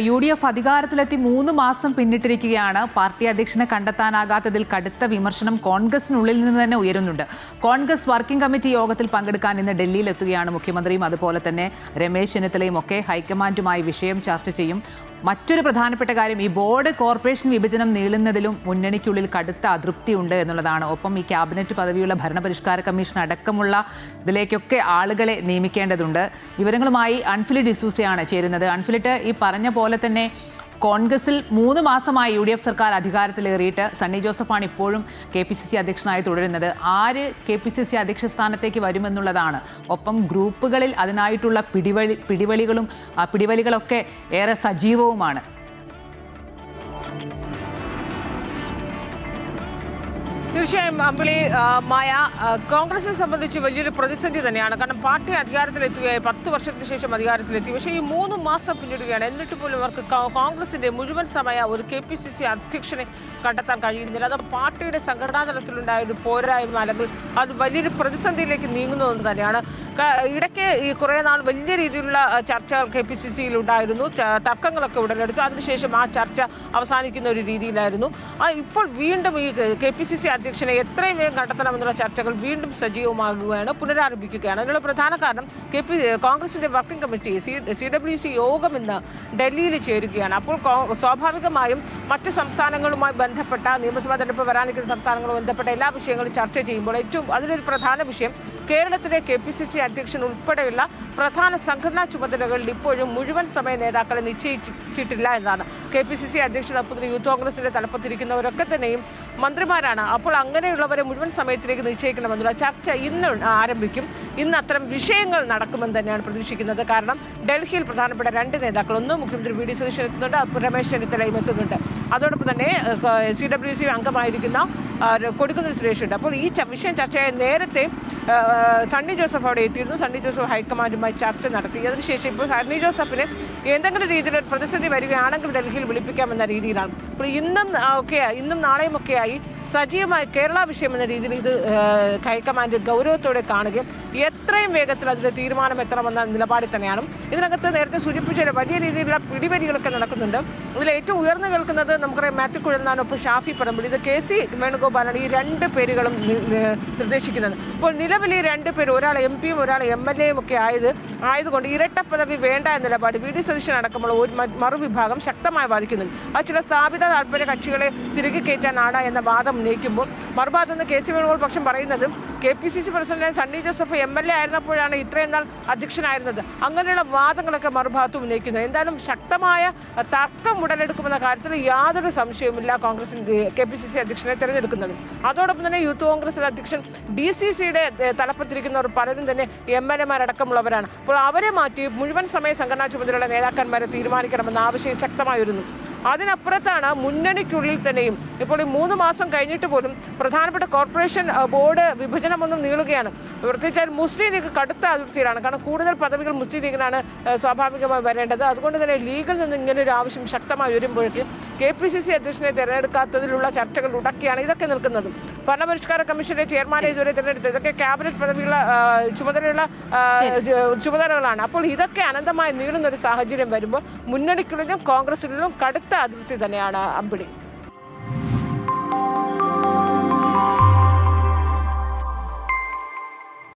UDF അധികാരത്തിലെത്തി 3 മാസം പിന്നിട്ടിരിക്കുകയാണ്. Party അധ്യക്ഷനെ കണ്ടെത്താനാകാത്തതിൽ കടുത്ത വിമർശനം കോൺഗ്രസിനുള്ളിൽ നിന്ന് തന്നെ ഉയരുന്നുണ്ട്. കോൺഗ്രസ് വർക്കിംഗ് കമ്മിറ്റി യോഗത്തിൽ പങ്കെടുക്കാൻ ഇന്ന് ഡൽഹിയിലെത്തുകയാണ് മുഖ്യമന്ത്രിയും അതുപോലെ തന്നെ രമേശ് ചെന്നിത്തലയും ഒക്കെ ഹൈക്കമാൻഡുമായി വിഷയം ചർച്ച ചെയ്യും. മറ്റൊരു പ്രധാനപ്പെട്ട കാര്യം, ഈ ബോർഡ് കോർപ്പറേഷൻ വിഭജനം നീളുന്നതിലും മുന്നണിക്കുള്ളിൽ കടുത്ത അതൃപ്തിയുണ്ട് എന്നുള്ളതാണ്. ഒപ്പം ഈ ക്യാബിനറ്റ് പദവിയുള്ള ഭരണപരിഷ്കാര കമ്മീഷൻ അടക്കമുള്ള ഇതിലേക്കൊക്കെ ആളുകളെ നിയമിക്കേണ്ടതുണ്ട്. വിവരങ്ങളുമായി അൻഫിലി ഡിസൂസയാണ് ചേരുന്നത്. അൻഫിലിറ്റ്, ഈ പറഞ്ഞ പോലെ തന്നെ കോൺഗ്രസിൽ 3 മാസമായി UDF സർക്കാർ അധികാരത്തിലേറിയിട്ട് സണ്ണി ജോസഫാണ് ഇപ്പോഴും KPCC അധ്യക്ഷനായി തുടരുന്നത്. ആര് KPCC അധ്യക്ഷ സ്ഥാനത്തേക്ക് വരുമെന്നുള്ളതാണ്. ഒപ്പം ഗ്രൂപ്പുകളിൽ അതിനായിട്ടുള്ള പിടിവലികളൊക്കെ ഏറെ സജീവവുമാണ്. തീർച്ചയായും അമ്പിളി, മായ, കോൺഗ്രസിനെ സംബന്ധിച്ച് വലിയൊരു പ്രതിസന്ധി തന്നെയാണ്. കാരണം പാർട്ടി അധികാരത്തിലെത്തുകയായി 10 വർഷത്തിന് ശേഷം അധികാരത്തിലെത്തി. പക്ഷേ ഈ 3 മാസം പിന്നിടുകയാണ്. എന്നിട്ട് പോലും അവർക്ക് കോൺഗ്രസിന്റെ മുഴുവൻ സമയ ഒരു KPCC അധ്യക്ഷനെ കണ്ടെത്താൻ കഴിയുന്നില്ല. അത് പാർട്ടിയുടെ സംഘടനാ തലത്തിലുണ്ടായ ഒരു പോരായ്മ, അല്ലെങ്കിൽ അത് വലിയൊരു പ്രതിസന്ധിയിലേക്ക് നീങ്ങുന്നതെന്ന് തന്നെയാണ്. ഇടയ്ക്ക് ഈ കുറേ നാൾ വലിയ രീതിയിലുള്ള ചർച്ചകൾ KPCCയിൽ ഉണ്ടായിരുന്നു. തർക്കങ്ങളൊക്കെ ഉടലെടുത്തു. അതിനുശേഷം ആ ചർച്ച അവസാനിക്കുന്ന ഒരു രീതിയിലായിരുന്നു. ഇപ്പോൾ വീണ്ടും ഈ KPCC അധ്യക്ഷനെ എത്രയും വേഗം കണ്ടെത്തണമെന്നുള്ള ചർച്ചകൾ വീണ്ടും സജീവമാകുകയാണ്, പുനരാരംഭിക്കുകയാണ്. അതിനുള്ള പ്രധാന കാരണം കോൺഗ്രസിന്റെ വർക്കിംഗ് കമ്മിറ്റി CWC യോഗം ഇന്ന് ഡൽഹിയിൽ ചേരുകയാണ്. അപ്പോൾ സ്വാഭാവികമായും മറ്റ് സംസ്ഥാനങ്ങളുമായി ബന്ധപ്പെട്ട നിയമസഭാ തെരഞ്ഞെടുപ്പ് വരാനിരിക്കുന്ന സംസ്ഥാനങ്ങളുമായി ബന്ധപ്പെട്ട എല്ലാ വിഷയങ്ങളും ചർച്ച ചെയ്യുമ്പോൾ ഏറ്റവും അതിലൊരു പ്രധാന വിഷയം കേരളത്തിലെ KPCC അധ്യക്ഷൻ ഉൾപ്പെടെയുള്ള പ്രധാന സംഘടനാ ചുമതലകളിൽ ഇപ്പോഴും മുഴുവൻ സമയ നേതാക്കളെ നിശ്ചയിച്ചിട്ടില്ല എന്നതാണ്. KPCC അധ്യക്ഷനൊപ്പം യൂത്ത് കോൺഗ്രസിന്റെ തലപ്പത്തിരിക്കുന്നവരൊക്കെ തന്നെയും മന്ത്രിമാരാണ്. അപ്പോൾ അങ്ങനെയുള്ളവരെ മുഴുവൻ സമയത്തിലേക്ക് നിശ്ചയിക്കണമെന്നുള്ള ചർച്ച ഇന്ന് ആരംഭിക്കും. ഇന്ന് അത്തരം വിഷയങ്ങൾ നടക്കുമെന്ന് തന്നെയാണ് പ്രതീക്ഷിക്കുന്നത്. കാരണം ഡൽഹിയിൽ പ്രധാനപ്പെട്ട 2 നേതാക്കൾ, ഒന്ന് മുഖ്യമന്ത്രി VD സതീശൻ എത്തുന്നുണ്ട്, രമേശ് ചെന്നിത്തലയും എത്തുന്നുണ്ട്. അതോടൊപ്പം തന്നെ CWC അംഗമായിരിക്കുന്ന കൊടിക്കുന്നിൽ സുരേഷ് ഉണ്ട്. അപ്പോൾ ഈ വിഷയം ചർച്ചയായി നേരത്തെ സണ്ണി ജോസഫ് അവിടെ എത്തിയിരുന്നു. സണ്ണി ജോസഫ് ഹൈക്കമാൻഡുമായി ചർച്ച നടത്തി. അതിനുശേഷം ഇപ്പോൾ സണ്ണി ജോസഫിന് എന്തെങ്കിലും രീതിയിലൊരു പ്രതിസന്ധി വരികയാണെങ്കിൽ ഡൽഹിയിൽ വിളിപ്പിക്കാമെന്ന രീതിയിലാണ്. അപ്പോൾ ഇന്നും നാളെയും ഒക്കെയായി സജീവമായി കേരള വിഷയം എന്ന രീതിയിൽ ഇത് ഹൈക്കമാൻഡ് ഗൗരവത്തോടെ കാണുകയും എത്രയും വേഗത്തിൽ അതിൻ്റെ തീരുമാനം എത്തണമെന്ന നിലപാടിൽ തന്നെയാണ്. ഇതിനകത്ത് നേരത്തെ സൂചിപ്പിച്ച വലിയ രീതിയിലുള്ള പിടിവലികളൊക്കെ നടക്കുന്നുണ്ട്. ഇതിൽ ഏറ്റവും ഉയർന്നു കേൾക്കുന്നത് നമുക്കറിയാം മാത്യു കുഴൽനാടൊപ്പം ഷാഫി പറമ്പിൽ. ഇത് KC വേണുഗോപാലാണ് ഈ 2 പേരുകളും നിർദ്ദേശിക്കുന്നത്. അപ്പോൾ നിലവിൽ ഈ 2 പേര്, ഒരാൾ MP-യും ഒരാൾ MLA-യും ഒക്കെ ആയതുകൊണ്ട് ഇരട്ട പദവി വേണ്ട എന്ന നിലപാട് VD സതീശൻ അടക്കമുള്ള ഒരു മറുവിഭാഗം ശക്തമായി ബാധിക്കുന്നുണ്ട്. അത് ചില സ്ഥാപിത താല്പര്യ കക്ഷികളെ തിരികെ കയറ്റാനാണ് എന്ന വാദം ഉന്നയിക്കുമ്പോൾ മറുഭാഗത്ത് നിന്ന് KC വേണുഗോപാൽ പക്ഷം പറയുന്നത് KPCC president Sunny Joseph MLA ആയിരുന്നപ്പോഴാണ് ഇത്രയും നാൾ അധ്യക്ഷനായിരുന്നത്. അങ്ങനെയുള്ള വാദങ്ങളൊക്കെ മറുഭാഗത്തും ഉന്നയിക്കുന്നത്. എന്തായാലും ശക്തമായ തർക്കം ഉടലെടുക്കുമെന്ന കാര്യത്തിൽ യാതൊരു സംശയവുമില്ല കോൺഗ്രസിന്റെ KPCC അധ്യക്ഷനെ തിരഞ്ഞെടുക്കുന്നത്. അതോടൊപ്പം തന്നെ യൂത്ത് കോൺഗ്രസിന്റെ അധ്യക്ഷൻ DCCയുടെ തലപ്പത്തിരിക്കുന്നവർ പലരും തന്നെ MLA-മാരടക്കമുള്ളവരാണ്. അപ്പോൾ അവരെ മാറ്റി മുഴുവൻ സമയ സംഘടനാ ചുമതലയുള്ള നേതാക്കന്മാരെ തീരുമാനിക്കണമെന്ന ആവശ്യം ശക്തമായി വരുന്നു. അതിനപ്പുറത്താണ് മുന്നണിക്കുള്ളിൽ തന്നെയും ഇപ്പോൾ ഈ 3 മാസം കഴിഞ്ഞിട്ട് പോലും പ്രധാനപ്പെട്ട കോർപ്പറേഷൻ ബോർഡ് വിഭജനമൊന്നും നീളുകയാണ്. പ്രത്യേകിച്ച് മുസ്ലിം ലീഗ് കടുത്ത അതിർത്തിയിലാണ്. കാരണം കൂടുതൽ പദവികൾ മുസ്ലിം ലീഗിനാണ് സ്വാഭാവികമായി വരേണ്ടത്. അതുകൊണ്ട് തന്നെ ലീഗിൽ നിന്ന് ഇങ്ങനെ ഒരു ആവശ്യം ശക്തമായി വരുമ്പോഴേക്കും KPCC അധ്യക്ഷനെ തിരഞ്ഞെടുക്കാത്തതിലുള്ള ചർച്ചകൾ ഉടക്കിയാണ് ഇതൊക്കെ നിൽക്കുന്നത്. ഭരണപരിഷ്കാര കമ്മീഷന്റെ ചെയർമാനെ ഇതുവരെ തിരഞ്ഞെടുത്തത് ഇതൊക്കെ ക്യാബിനറ്റ് പദവിയുള്ള ചുമതലകളാണ്. അപ്പോൾ ഇതൊക്കെ അനന്തമായി നീളുന്ന ഒരു സാഹചര്യം വരുമ്പോൾ മുന്നണിക്കുള്ളിലും കോൺഗ്രസിലും കടുത്ത അതിർത്തി തന്നെയാണ് അമ്പിളി.